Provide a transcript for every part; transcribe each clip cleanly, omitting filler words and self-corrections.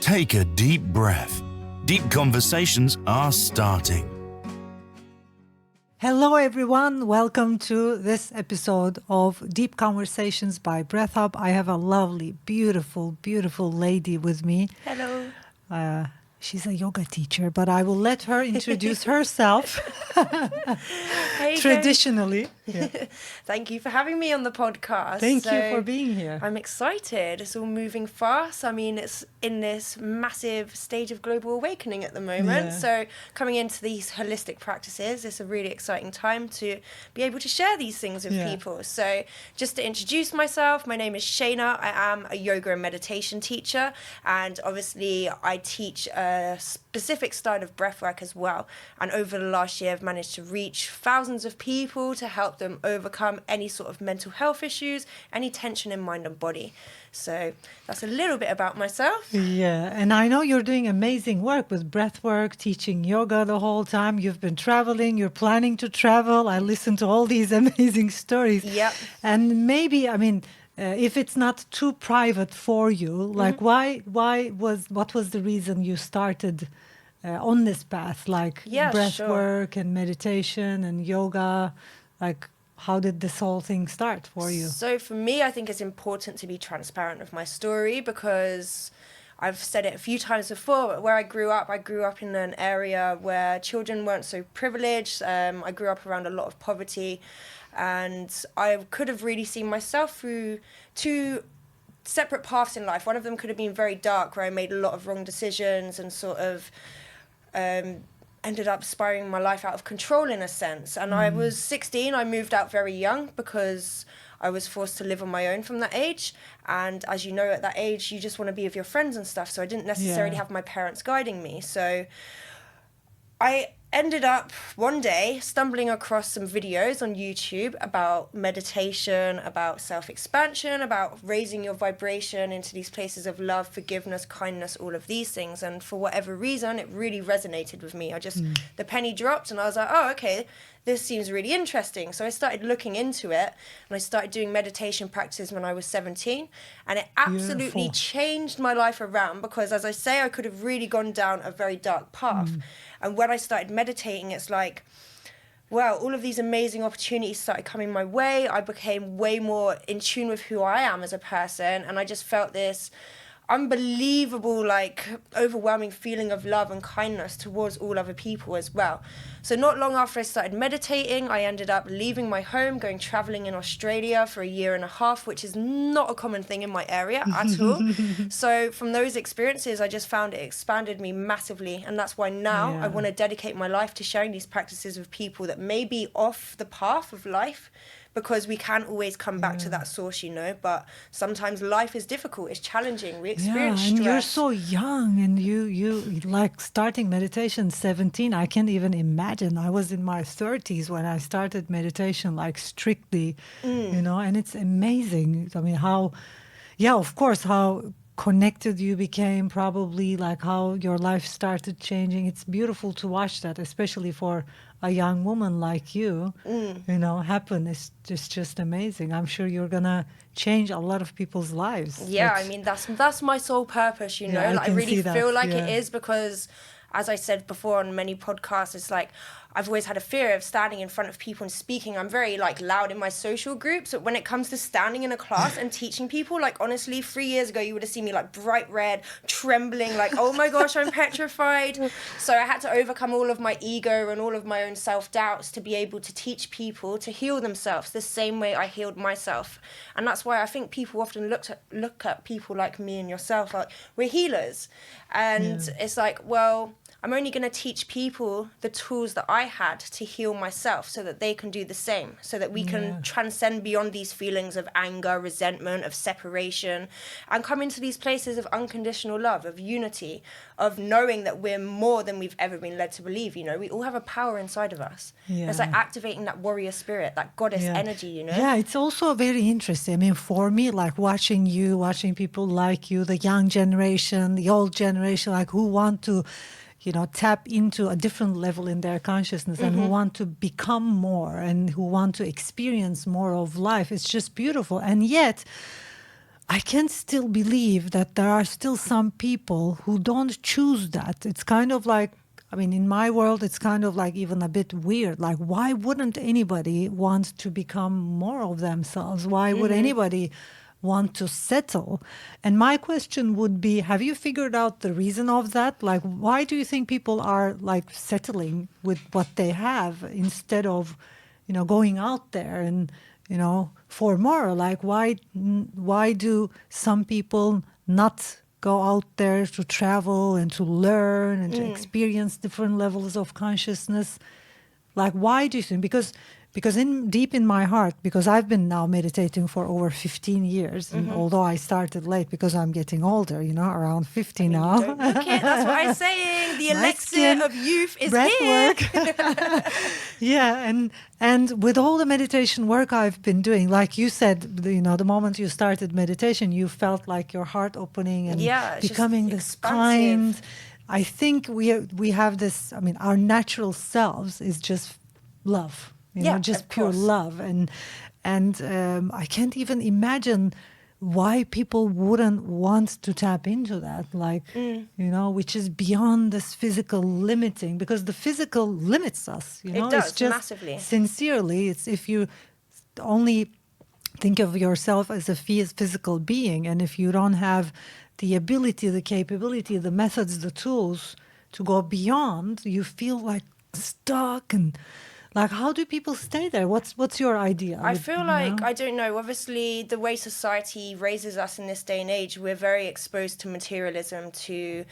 Take a deep breath. Deep conversations are starting. Hello, everyone. Welcome to this episode of Deep Conversations by Breath Hub. I have a lovely, beautiful, beautiful lady with me. Hello. She's a yoga teacher, but I will let her introduce herself Hey, traditionally. Yeah. Thank you for having me on the podcast. Thank you for being here. I'm excited. It's all moving fast. I mean, it's in this massive stage of global awakening at the moment. Yeah. So coming into these holistic practices, it's a really exciting time to be able to share these things with people. So just to introduce myself, my name is Shaina. I am a yoga and meditation teacher. And obviously I teach a specific style of breathwork as well. And over the last year, I've managed to reach thousands of people to help them overcome any sort of mental health issues, any tension in mind and body. So that's a little bit about myself. Yeah, and I know you're doing amazing work with breathwork, teaching yoga the whole time. You've been traveling, you're planning to travel. I listened to all these amazing stories. Yep. And maybe, if it's not too private for you, like what was the reason you started on this path, like breath work and meditation and yoga? Like, how did this whole thing start for you? So for me, I think it's important to be transparent with my story because I've said it a few times before, but where I grew up in an area where children weren't so privileged. I grew up around a lot of poverty. And I could have really seen myself through two separate paths in life. One of them could have been very dark, where I made a lot of wrong decisions and sort of ended up spiraling my life out of control in a sense. And I was 16. I moved out very young because I was forced to live on my own from that age. And as you know, at that age, you just want to be with your friends and stuff. So I didn't necessarily have my parents guiding me. So I ended up one day stumbling across some videos on YouTube about meditation, about self-expansion, about raising your vibration into these places of love, forgiveness, kindness, all of these things. And for whatever reason, it really resonated with me. The penny dropped and I was like, oh, okay, this seems really interesting. So I started looking into it and I started doing meditation practices when I was 17. And it absolutely changed my life around because, as I say, I could have really gone down a very dark path. And when I started meditating, it's like, well, all of these amazing opportunities started coming my way. I became way more in tune with who I am as a person. And I just felt this unbelievable, like, overwhelming feeling of love and kindness towards all other people as well. So not long after I started meditating, I ended up leaving my home, going traveling in Australia for a year and a half, which is not a common thing in my area at all. So from those experiences, I just found it expanded me massively. And that's why now I want to dedicate my life to sharing these practices with people that may be off the path of life, because we can't always come back to that source, but sometimes life is difficult, it's challenging, we experience and stress. you're so young, and you like starting meditation 17. I can't even imagine. I was in my 30s when I started meditation, like strictly, and it's amazing. I mean, how connected you became, probably, like how your life started changing. It's beautiful to watch that, especially for a young woman like you, happen. It's just amazing. I'm sure you're gonna change a lot of people's lives. Yeah, I mean, that's my sole purpose, I really feel like it is, because as I said before on many podcasts, it's like I've always had a fear of standing in front of people and speaking. I'm very loud in my social groups, but when it comes to standing in a class and teaching people, honestly, 3 years ago, you would have seen me bright red, trembling, oh my gosh, I'm petrified. So I had to overcome all of my ego and all of my own self-doubts to be able to teach people to heal themselves the same way I healed myself. And that's why I think people often look at people like me and yourself, we're healers. And it's well, I'm only going to teach people the tools that I had to heal myself so that they can do the same, so that we can transcend beyond these feelings of anger, resentment, of separation, and come into these places of unconditional love, of unity, of knowing that we're more than we've ever been led to believe. We all have a power inside of us. It's activating that warrior spirit, that goddess energy, Yeah, it's also very interesting. I mean, for me, watching people like you, the young generation, the old generation, who want to tap into a different level in their consciousness and who want to become more and who want to experience more of life. It's just beautiful. And yet, I can still believe that there are still some people who don't choose that. It's kind of like, I mean, in my world, it's kind of like even a bit weird. Like, why wouldn't anybody want to become more of themselves? Why would anybody want to settle? And my question would be, have you figured out the reason of that? Like, why do you think people are like settling with what they have instead of, going out there and, for more? Like, why do some people not go out there to travel and to learn and to experience different levels of consciousness? Like, why do you think? Because deep in my heart, because I've been now meditating for over 15 years, and although I started late because I'm getting older, around 50 now. Don't look it. That's what I'm saying. The elixir of youth is breathwork. here. Yeah, and with all the meditation work I've been doing, like you said, the moment you started meditation, you felt like your heart opening and becoming this kind. I think we have this. I mean, our natural selves is just love. Just pure love. And I can't even imagine why people wouldn't want to tap into that, like, which is beyond this physical limiting, because the physical limits us, It does, it's just massively. Sincerely, it's if you only think of yourself as a physical being, and if you don't have the ability, the capability, the methods, the tools to go beyond, you feel like stuck. And like, how do people stay there? What's your idea? I feel like, I don't know, obviously the way society raises us in this day and age, we're very exposed to materialism, to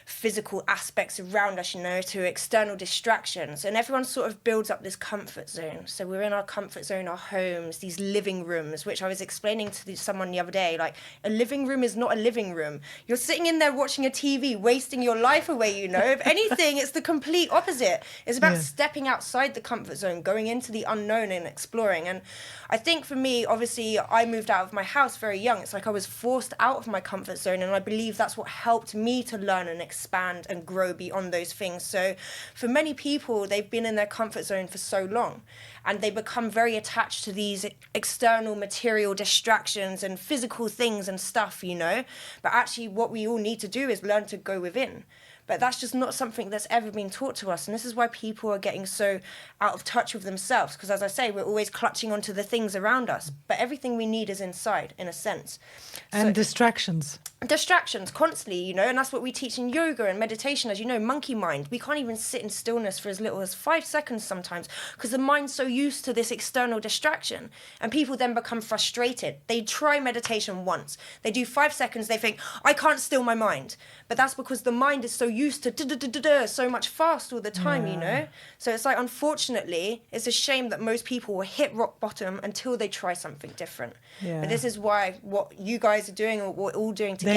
physical aspects around us, to external distractions. And everyone sort of builds up this comfort zone. So we're in our comfort zone, our homes, these living rooms, which I was explaining to someone the other day, like, a living room is not a living room. You're sitting in there watching a TV, wasting your life away, If anything, it's the complete opposite. It's about stepping outside the comfort zone, going into the unknown and exploring. And I think for me, obviously, I moved out of my house very young. It's like I was forced out of my comfort zone, and I believe that's what helped me to learn and expand and grow beyond those things. So for many people, they've been in their comfort zone for so long, and they become very attached to these external material distractions and physical things and stuff, But actually what we all need to do is learn to go within. But that's just not something that's ever been taught to us. And this is why people are getting so out of touch with themselves. Because as I say, we're always clutching onto the things around us. But everything we need is inside, in a sense. And distractions. Distractions constantly, and that's what we teach in yoga and meditation. As you know, monkey mind. We can't even sit in stillness for as little as 5 seconds sometimes, because the mind's so used to this external distraction. And people then become frustrated. They try meditation once. They do 5 seconds. They think, I can't still my mind. But that's because the mind is so used to so much fast all the time, So it's like, unfortunately, it's a shame that most people will hit rock bottom until they try something different. But this is why what you guys are doing, or what we're all doing together,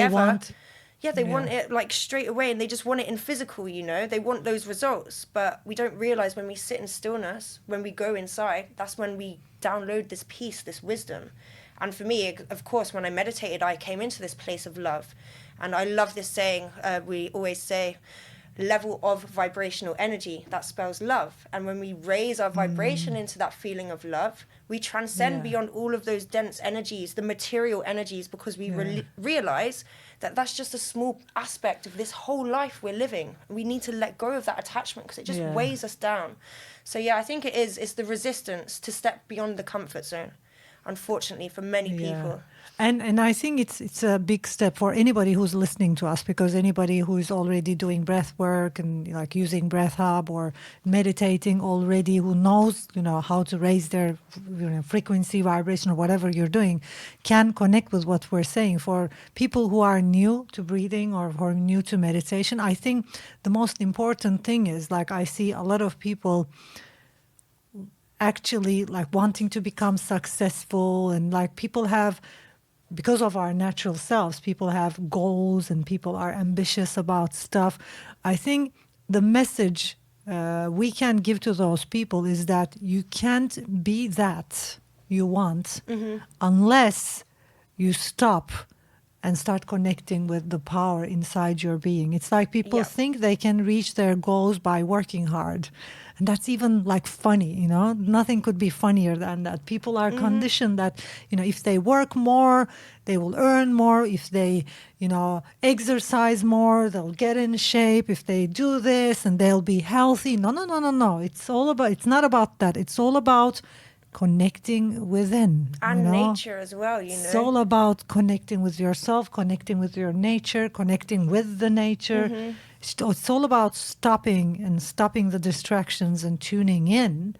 they want it like straight away, and they just want it in physical, They want those results. But we don't realize when we sit in stillness, when we go inside, that's when we download this peace, this wisdom. And for me, of course, when I meditated, I came into this place of love. And I love this saying, we always say, level of vibrational energy, that spells love. And when we raise our vibration into that feeling of love, we transcend beyond all of those dense energies, the material energies, because we realize that that's just a small aspect of this whole life we're living. We need to let go of that attachment, because it just weighs us down. So I think it's the resistance to step beyond the comfort zone, unfortunately, for many people. And I think it's a big step for anybody who's listening to us, because anybody who is already doing breath work and like using Breath Hub or meditating already, who knows, how to raise their frequency, vibration, or whatever you're doing, can connect with what we're saying. For people who are new to breathing or who are new to meditation, I think the most important thing is, like, I see a lot of people actually like wanting to become successful, and like people have, because of our natural selves, people have goals and people are ambitious about stuff. I think the message we can give to those people is that you can't be that you want unless you stop and start connecting with the power inside your being. It's like people think they can reach their goals by working hard. And that's even like funny, you know, nothing could be funnier than that. People are conditioned that, you know, if they work more, they will earn more. If they, you know, exercise more, they'll get in shape. If they do this, and they'll be healthy. No. It's not about that. It's all about connecting within. And nature as well, you know. It's all about connecting with yourself, connecting with your nature, connecting with the nature. It's all about stopping the distractions and tuning in.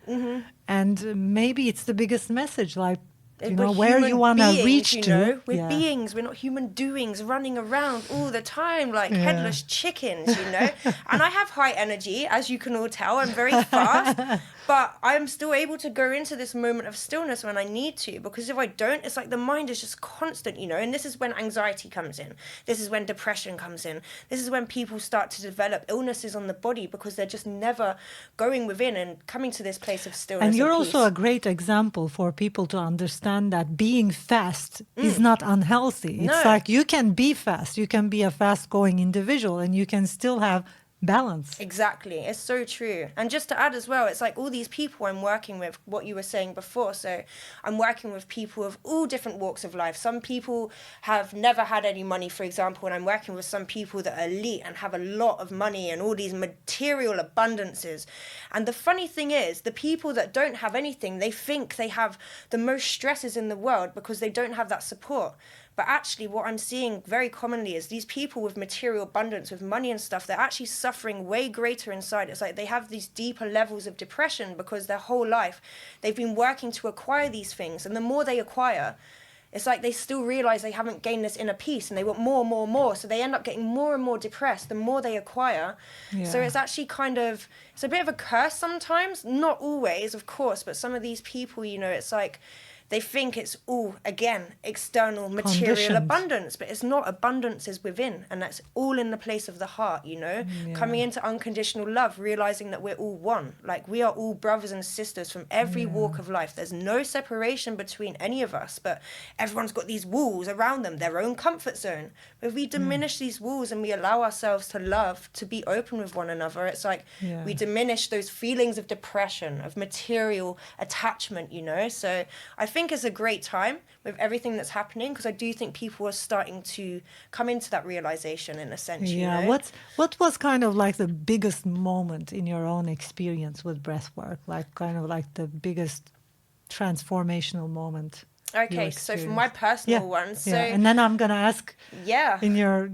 And maybe it's the biggest message, like, you know, where you want to reach to. Know? We're beings, we're not human doings running around all the time like headless chickens, you know. And I have high energy, as you can all tell. I'm very fast. But I'm still able to go into this moment of stillness when I need to, because if I don't, it's like the mind is just constant, you know. And this is when anxiety comes in. This is when depression comes in. This is when people start to develop illnesses on the body, because they're just never going within and coming to this place of stillness. And you're also a great example for people to understand that being fast is not unhealthy. It's like you can be fast. You can be a fast-going individual, and you can still have balance. Exactly. It's so true. And just to add as well, it's like all these people I'm working with, what you were saying before. So I'm working with people of all different walks of life. Some people have never had any money, for example, and I'm working with some people that are elite and have a lot of money and all these material abundances. And the funny thing is, the people that don't have anything, they think they have the most stresses in the world because they don't have that support. But actually what I'm seeing very commonly is these people with material abundance, with money and stuff, they're actually suffering way greater inside. It's like they have these deeper levels of depression because their whole life they've been working to acquire these things. And the more they acquire, it's like they still realize they haven't gained this inner peace and they want more. So they end up getting more and more depressed the more they acquire. So it's actually it's a bit of a curse sometimes, not always, of course, but some of these people, you know, it's like they think it's all, again, external material abundance, but it's not. Abundance is within, and that's all in the place of the heart, you know? Coming into unconditional love, realizing that we're all one. Like, we are all brothers and sisters from every walk of life. There's no separation between any of us, but everyone's got these walls around them, their own comfort zone. But if we diminish these walls and we allow ourselves to love, to be open with one another, it's like we diminish those feelings of depression, of material attachment, you know? So I think it's a great time with everything that's happening, because I do think people are starting to come into that realization in a sense. You know? What was kind of like the biggest moment in your own experience with breathwork? Like kind of like the biggest transformational moment? Okay, so for my personal one, so and then I'm gonna ask in your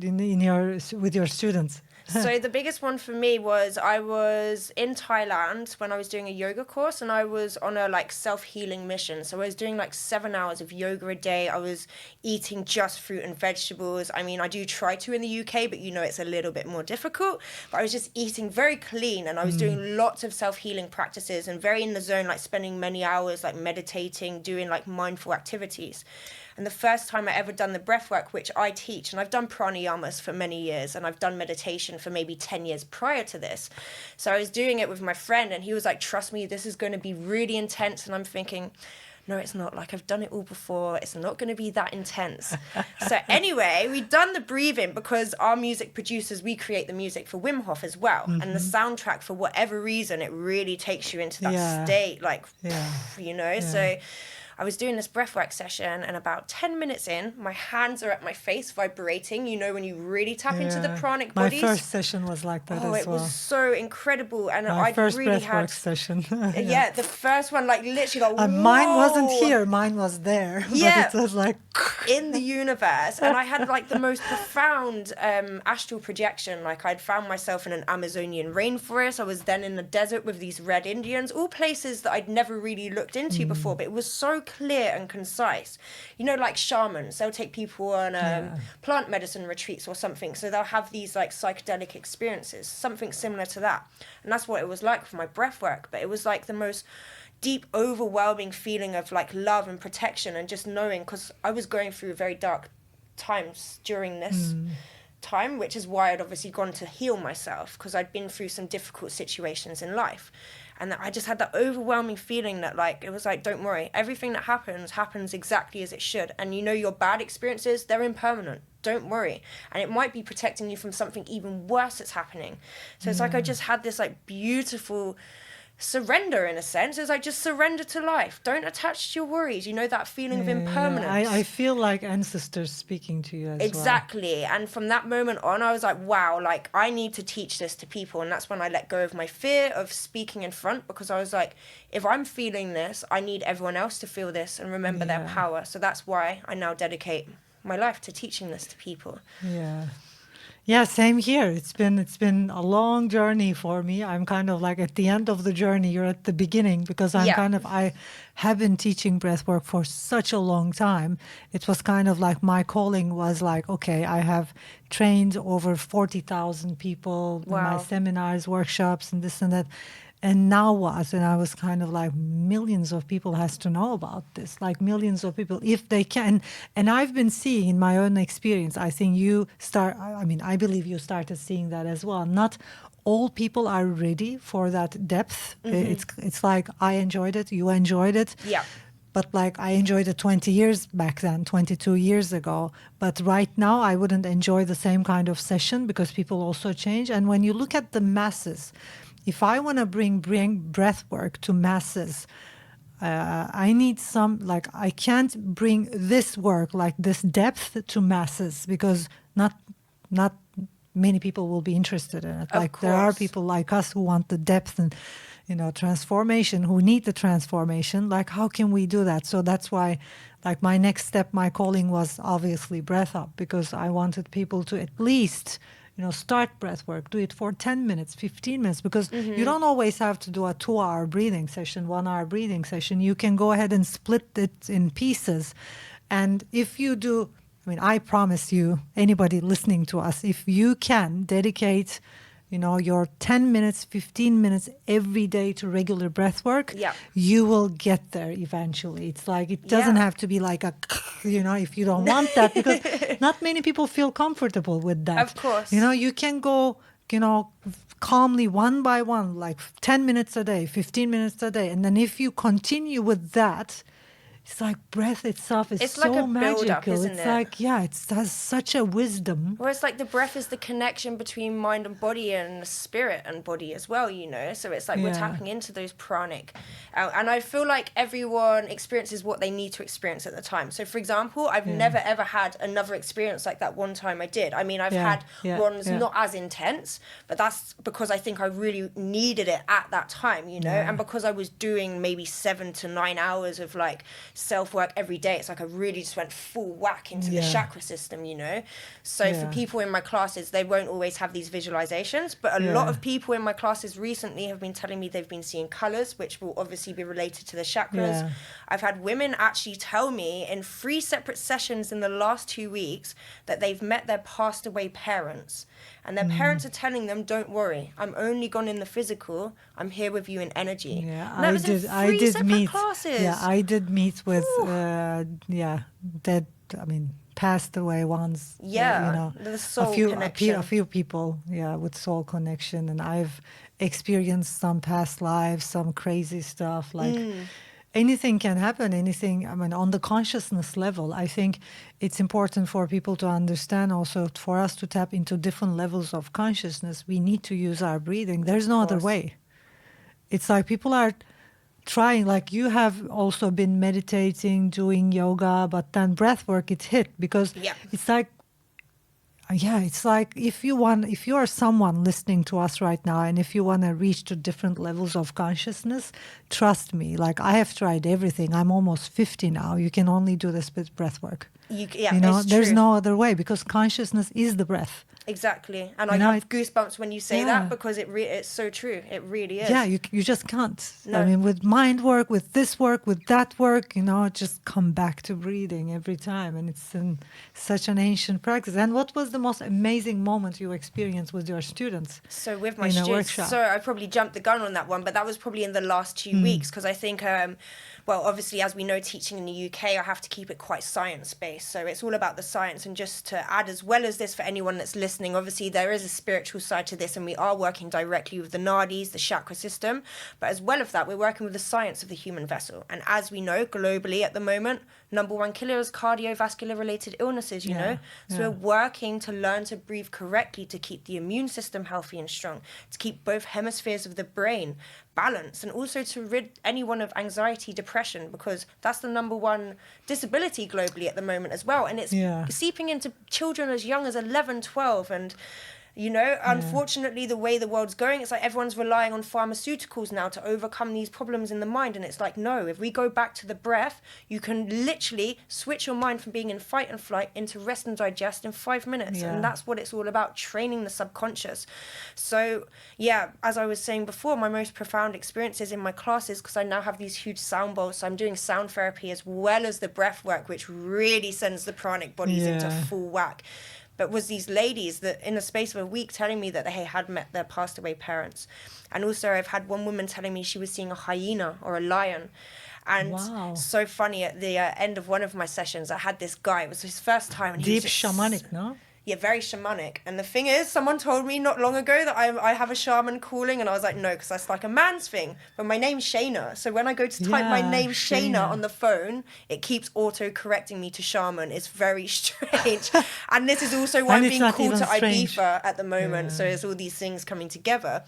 with your students. So the biggest one for me was I was in Thailand when I was doing a yoga course, and I was on a like self-healing mission. So I was doing like 7 hours of yoga a day. I was eating just fruit and vegetables. I mean, I do try to in the UK, but you know, it's a little bit more difficult. But I was just eating very clean, and I was doing lots of self-healing practices and very in the zone, like spending many hours like meditating, doing like mindful activities. And the first time I ever done the breath work, which I teach, and I've done pranayamas for many years, and I've done meditation for maybe 10 years prior to this. So I was doing it with my friend, and he was like, trust me, this is going to be really intense. And I'm thinking, no, it's not. Like, I've done it all before. It's not going to be that intense. So anyway, we'd done the breathing because our music producers, we create the music for Wim Hof as well. And the soundtrack, for whatever reason, it really takes you into that state, like, you know, so I was doing this breathwork session, and about 10 minutes in, my hands are at my face vibrating. You know, when you really tap into the pranic bodies. My first session was like that as well. Oh, it was so incredible. And my first really breathwork session. The first one, like literally like, mine wasn't here, mine was there. Yeah. But it was like in the universe. And I had like the most profound astral projection. Like, I'd found myself in an Amazonian rainforest. I was then in the desert with these red Indians, all places that I'd never really looked into before, but it was so clear and concise. You know, like shamans, they'll take people on plant medicine retreats or something, so they'll have these like psychedelic experiences, something similar to that. And that's what it was like for my breath work. But it was like the most deep, overwhelming feeling of like love and protection, and just knowing, because I was going through very dark times during this time, which is why I'd obviously gone to heal myself, because I'd been through some difficult situations in life. And I just had that overwhelming feeling that like, it was like, don't worry, everything that happens exactly as it should. And you know, your bad experiences, they're impermanent. Don't worry. And it might be protecting you from something even worse that's happening. So it's like I just had this like beautiful surrender in a sense. It's like, just surrender to life. Don't attach to your worries. You know, that feeling of impermanence. I feel like ancestors speaking to you as exactly. And from that moment on, I was like, wow, like I need to teach this to people. And that's when I let go of my fear of speaking in front, because I was like, if I'm feeling this, I need everyone else to feel this and remember their power. So that's why I now dedicate my life to teaching this to people. Yeah, same here. It's been a long journey for me. I'm kind of like at the end of the journey. You're at the beginning, because I have been teaching breathwork for such a long time. It was kind of like my calling was like, okay, I have trained over 40,000 people in my seminars, workshops, and this and that. And now what? And I was kind of like, millions of people has to know about this, like millions of people, if they can. And I've been seeing in my own experience, I think I believe you started seeing that as well. Not all people are ready for that depth. It's like, I enjoyed it, you enjoyed it. Yeah. But like, I enjoyed it 20 years back then, 22 years ago. But right now, I wouldn't enjoy the same kind of session, because people also change. And when you look at the masses, if I want to bring breath work to masses, I need I can't bring this work, like this depth, to masses, because not many people will be interested in it. There are people like us who want the depth and, transformation, who need the transformation. Like, how can we do that? So that's why, like, my next step, my calling was obviously breath up, because I wanted people to at least start breath work, do it for 10 minutes, 15 minutes, because you don't always have to do a 2-hour breathing session, 1-hour breathing session. You can go ahead and split it in pieces. And if you do, I promise you, anybody listening to us, if you can dedicate, your 10 minutes, 15 minutes every day to regular breath work, you will get there eventually. It's like, it doesn't have to be like if you don't want that, because not many people feel comfortable with that. Of course. You can go, calmly one by one, like 10 minutes a day, 15 minutes a day. And then if you continue with that, it's like breath itself is so like a magical. build-up, isn't it's it? Like, it has such a wisdom. Well, it's like the breath is the connection between mind and body, and spirit and body as well, So it's like we're tapping into those pranic. And I feel like everyone experiences what they need to experience at the time. So, for example, I've never, ever had another experience like that one time I did. I've had ones not as intense, but that's because I think I really needed it at that time, And because I was doing maybe 7 to 9 hours of like self-work every day, it's like I really just went full whack into the chakra system, So for people in my classes, they won't always have these visualizations, but a lot of people in my classes recently have been telling me they've been seeing colors, which will obviously be related to the chakras. I've had women actually tell me in 3 separate sessions in the last 2 weeks that they've met their passed away parents, and their parents are telling them, don't worry, I'm only gone in the physical, I'm here with you in energy. I did meet classes. I did meet with dead, passed away ones. The soul connection. A few people, with soul connection. And I've experienced some past lives, some crazy stuff. Like anything can happen, anything. On the consciousness level, I think it's important for people to understand also, for us to tap into different levels of consciousness, we need to use our breathing. There's no other way. It's like people are trying, like you have also been meditating, doing yoga, but then breath work, it hit, because it's like, it's like if you are someone listening to us right now, and if you want to reach to different levels of consciousness, trust me, like I have tried everything. I'm almost 50 now. You can only do this with breath work. There's no other way, because consciousness is the breath. Exactly. And I have goosebumps when you say that, because it's so true. It really is. Yeah, you just can't. No. With mind work, with this work, with that work, just come back to breathing every time. And it's such an ancient practice. And what was the most amazing moment you experienced with your students? So with my students, so I probably jumped the gun on that one, but that was probably in the last 2 weeks, because I think, obviously, as we know, teaching in the UK, I have to keep it quite science-based. So it's all about the science. And just to add as well as this for anyone that's listening, obviously there is a spiritual side to this, and we are working directly with the nadis, the chakra system. But as well as that, we're working with the science of the human vessel. And as we know, globally at the moment, #1 killer is cardiovascular related illnesses, you know. So we're working to learn to breathe correctly, to keep the immune system healthy and strong, to keep both hemispheres of the brain balanced, and also to rid anyone of anxiety, depression, because that's the #1 disability globally at the moment as well. And it's seeping into children as young as 11, 12. And you know, unfortunately, the way the world's going, it's like everyone's relying on pharmaceuticals now to overcome these problems in the mind. And it's like, no, if we go back to the breath, you can literally switch your mind from being in fight and flight into rest and digest in 5 minutes. And that's what it's all about, training the subconscious. So, yeah, as I was saying before, my most profound experiences in my classes, because I now have these huge sound bowls, so I'm doing sound therapy as well as the breath work, which really sends the pranic bodies into full whack. But was these ladies that in the space of a week telling me that they had met their passed away parents. And also I've had one woman telling me she was seeing a hyena or a lion. And so funny, at the end of one of my sessions, I had this guy, it was his first time. And he Deep was shamanic, no? Yeah, very shamanic. And the thing is, someone told me not long ago that I have a shaman calling, and I was like, no, because that's like a man's thing. But my name's Shaina. So when I go to type my name Shaina on the phone, it keeps auto-correcting me to shaman. It's very strange. And this is also why I'm being called to Ibiza at the moment. So there's all these things coming together.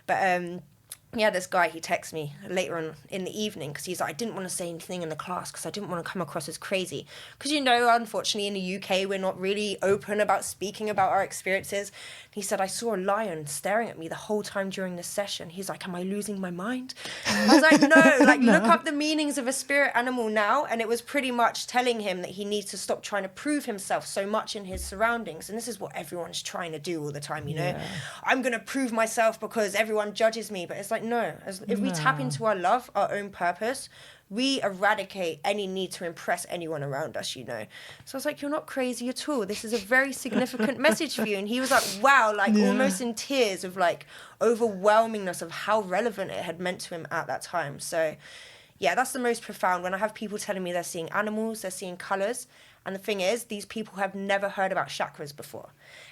But yeah, this guy, he texts me later on in the evening because he's like, I didn't want to say anything in the class because I didn't want to come across as crazy. Because, you know, unfortunately in the UK, we're not really open about speaking about our experiences. He said, I saw a lion staring at me the whole time during this session. He's like, am I losing my mind? I was like, no, like look up the meanings of a spirit animal now. And it was pretty much telling him that he needs to stop trying to prove himself so much in his surroundings. And this is what everyone's trying to do all the time, you know. I'm going to prove myself because everyone judges me. But it's like, no, if we tap into our love, our own purpose, we eradicate any need to impress anyone around us, you know. So I was like, you're not crazy at all. This is a very significant message for you. And he was like, wow, like almost in tears of like overwhelmingness of how relevant it had meant to him at that time. So yeah, that's the most profound. When I have people telling me they're seeing animals, they're seeing colors. And the thing is, these people have never heard about chakras before.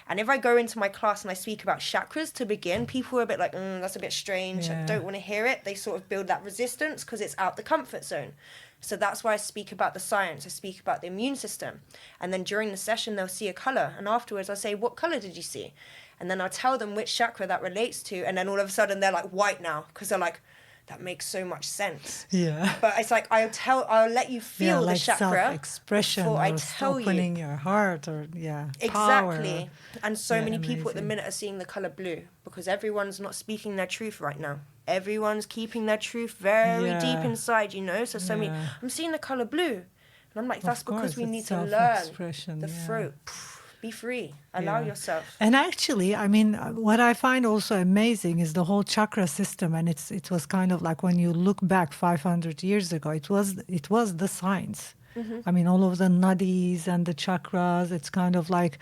And if I go into my class and I speak about chakras to begin, people are a bit like, that's a bit strange. I don't want to hear it. They sort of build that resistance because it's out the comfort zone. So that's why I speak about the science. I speak about the immune system. And then during the session, they'll see a color. And afterwards, I'll say, what color did you see? And then I'll tell them which chakra that relates to. And then all of a sudden, they're like white now because they're like, that makes so much sense. Yeah. But it's like I'll let you feel the like chakra self-expression before or I tell opening you. Your heart or Exactly. power. And so many people at the minute are seeing the color blue because everyone's not speaking their truth right now. Everyone's keeping their truth very deep inside, you know. So many. I'm seeing the color blue, and I'm like, that's because we need to learn the fruit. Be free. Allow yourself. And actually, I mean, what I find also amazing is the whole chakra system. And it was kind of like when you look back 500 years ago, it was the science. I mean, all of the nadis and the chakras. It's kind of like,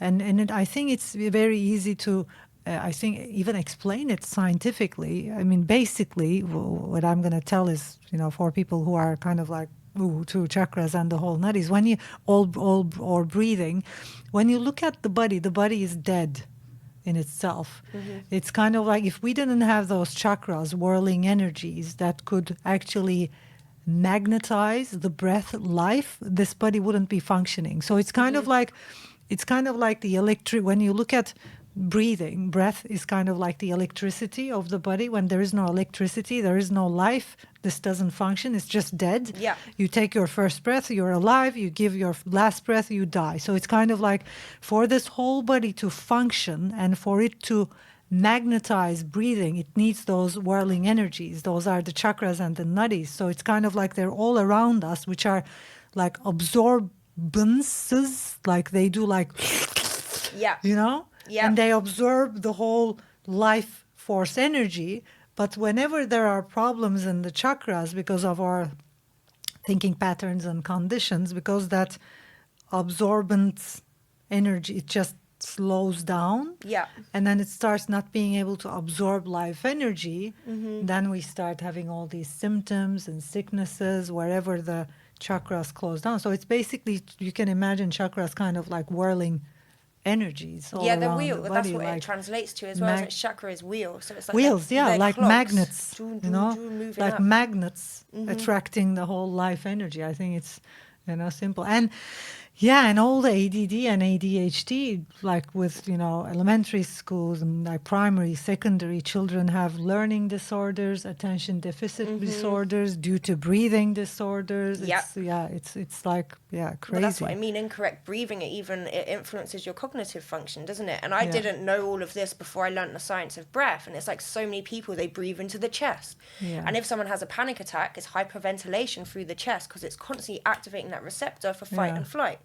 and I think it's very easy to, I think, even explain it scientifically. I mean, basically, what I'm going to tell is, you know, for people who are kind of like, to chakras and the whole nadis, when you or breathing, when you look at the body is dead in itself. It's kind of like if we didn't have those chakras, whirling energies that could actually magnetize the breath life, this body wouldn't be functioning. So it's kind of like the electric. When you look at breathing, breath is kind of like the electricity of the body. When there is no electricity, there is no life. This doesn't function. It's just dead. Yeah. You take your first breath, you're alive. You give your last breath, you die. So it's kind of like for this whole body to function and for it to magnetize breathing, it needs those whirling energies. Those are the chakras and the nadis. So it's kind of like they're all around us, which are like absorbances, like they do like, you know? Yeah. And they absorb the whole life force energy. But whenever there are problems in the chakras because of our thinking patterns and conditions, because that absorbent energy, it just slows down. Yeah. And then it starts not being able to absorb life energy. Then we start having all these symptoms and sicknesses wherever the chakras close down. So it's basically, you can imagine chakras kind of like whirling energies all the around wheel. the body, That's what like it translates to as well. As chakra is wheel, so it's like wheels, like clocks, magnets, like up. magnets attracting the whole life energy. I think it's simple. And all the ADD and ADHD, like with elementary schools and like primary, secondary, children have learning disorders, attention deficit disorders due to breathing disorders. It's like crazy. But that's what I mean. Incorrect breathing, it influences your cognitive function, doesn't it? And I didn't know all of this before I learned the science of breath. And it's like so many people, they breathe into the chest. And if someone has a panic attack, it's hyperventilation through the chest because it's constantly activating that receptor for fight and flight.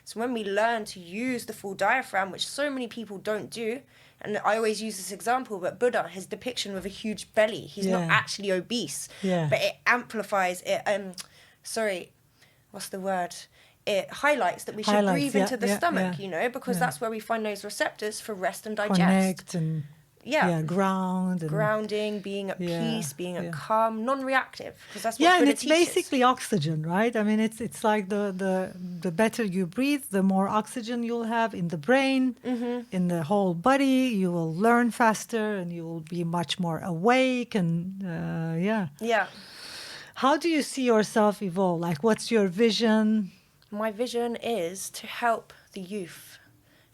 So when we learn to use the full diaphragm, which so many people don't do, and I always use this example, but Buddha, his depiction with a huge belly, he's not actually obese, but it amplifies it. What's the word? It highlights that we should breathe into the stomach, because that's where we find those receptors for rest and digest. Connect and grounding, being at peace, being at calm, non-reactive, because that's what Buddha and it's teaches. basically oxygen, right? I mean, it's like the better you breathe, the more oxygen you'll have in the brain, in the whole body. You will learn faster, and you will be much more awake. And how do you see yourself evolve? Like, what's your vision? My vision is to help the youth.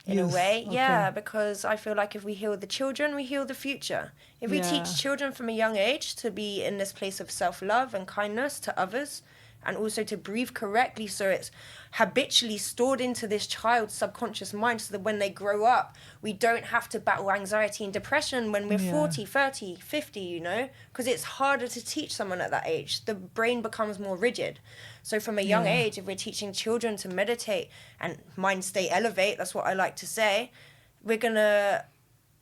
In a way, because I feel like if we heal the children, we heal the future. If we teach children from a young age to be in this place of self-love and kindness to others, and also to breathe correctly so it's habitually stored into this child's subconscious mind so that when they grow up, we don't have to battle anxiety and depression when we're 40, 30, 50, because it's harder to teach someone at that age. The brain becomes more rigid. So from a young age, if we're teaching children to meditate and mind state elevate, that's what I like to say, we're going to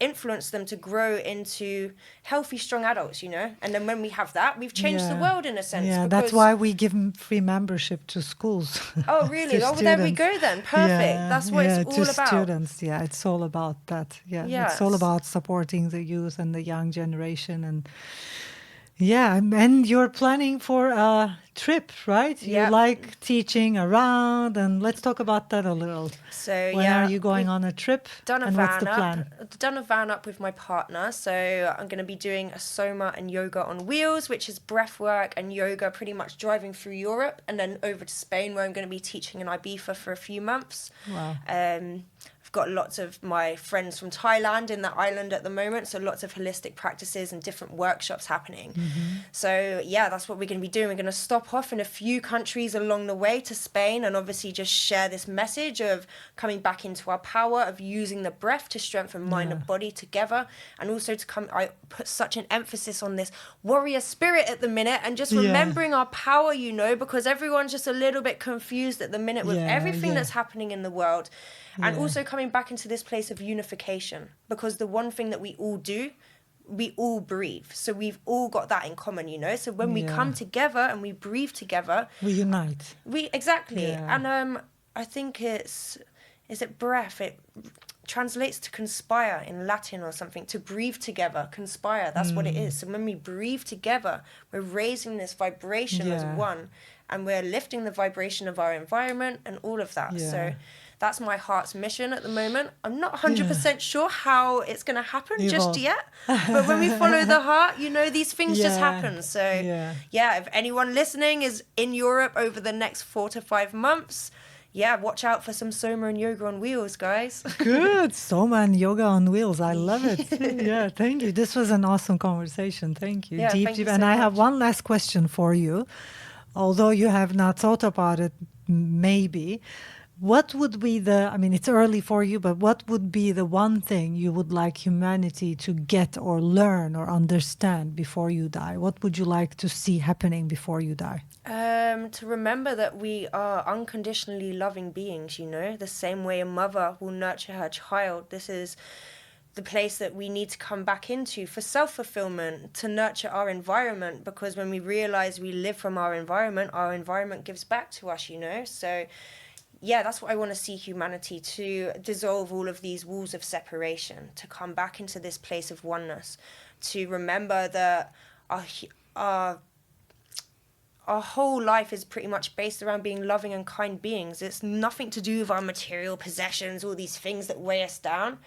influence them to grow into healthy, strong adults, And then when we have that, we've changed the world in a sense. Yeah, that's why we give them free membership to schools. Oh, really? There we go then. Perfect. That's what it's all about. Students, it's all about that. It's all about supporting the youth and the young generation. And you're planning for a trip, right? You like teaching around, and let's talk about that a little. So when are you going on a trip? And what's the plan? Done a van up with my partner. So I'm going to be doing a soma and yoga on wheels, which is breath work and yoga, pretty much driving through Europe, and then over to Spain, where I'm going to be teaching in Ibiza for a few months. Wow. I've got lots of my friends from Thailand in that island at the moment, so lots of holistic practices and different workshops happening. So that's what we're going to be doing. We're going to stop off in a few countries along the way to Spain, and obviously just share this message of coming back into our power, of using the breath to strengthen mind and body together, and also I put such an emphasis on this warrior spirit at the minute, and just remembering our power, because everyone's just a little bit confused at the minute with everything that's happening in the world. And also coming back into this place of unification, because the one thing that we all do, we all breathe. So we've all got that in common, So when we come together and we breathe together, we unite. And I think is it breath? It translates to conspire in Latin or something, to breathe together, conspire. That's what it is. So when we breathe together, we're raising this vibration as one, and we're lifting the vibration of our environment and all of that. So that's my heart's mission at the moment. I'm not 100% sure how it's going to happen just yet. But when we follow the heart, these things just happen. So, if anyone listening is in Europe over the next 4 to 5 months, watch out for some soma and yoga on wheels, guys. Good. Soma and yoga on wheels. I love it. Thank you. This was an awesome conversation. Thank you. Thank you so and I much. have one last question for you. Although you have not thought about it, maybe. What would be it's early for you, but what would be the one thing you would like humanity to get or learn or understand before you die? What would you like to see happening before you die? To remember that we are unconditionally loving beings, the same way a mother will nurture her child. This is the place that we need to come back into for self-fulfillment, to nurture our environment, because when we realize we live from our environment gives back to us, So that's what I want to see humanity, to dissolve all of these walls of separation, to come back into this place of oneness, to remember that our our whole life is pretty much based around being loving and kind beings. It's nothing to do with our material possessions, all these things that weigh us down.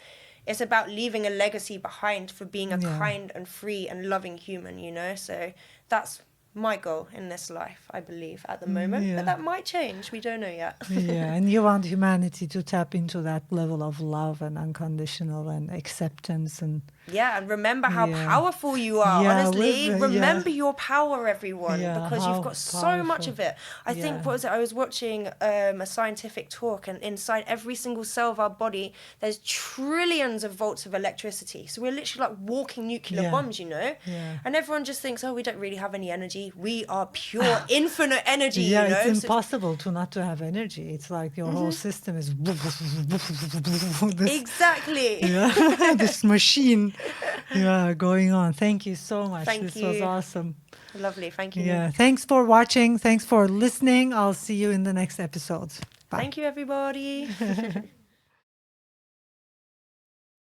It's about leaving a legacy behind for being a kind and free and loving human, you know? So that's my goal in this life, I believe, at the moment. But that might change. We don't know yet. And you want humanity to tap into that level of love and unconditional and acceptance and and remember how powerful you are. Honestly, remember your power, everyone, because you've got so much of it. I think, I was watching a scientific talk, and inside every single cell of our body, there's trillions of volts of electricity. So we're literally like walking nuclear bombs, you know? And everyone just thinks, oh, we don't really have any energy. We are pure, infinite energy, you know? It's impossible to have energy. It's like your whole system is exactly. This machine going on. Thank you so much. This was awesome. Lovely. Thank you. Thanks for watching. Thanks for listening. I'll see you in the next episode. Bye. Thank you, everybody.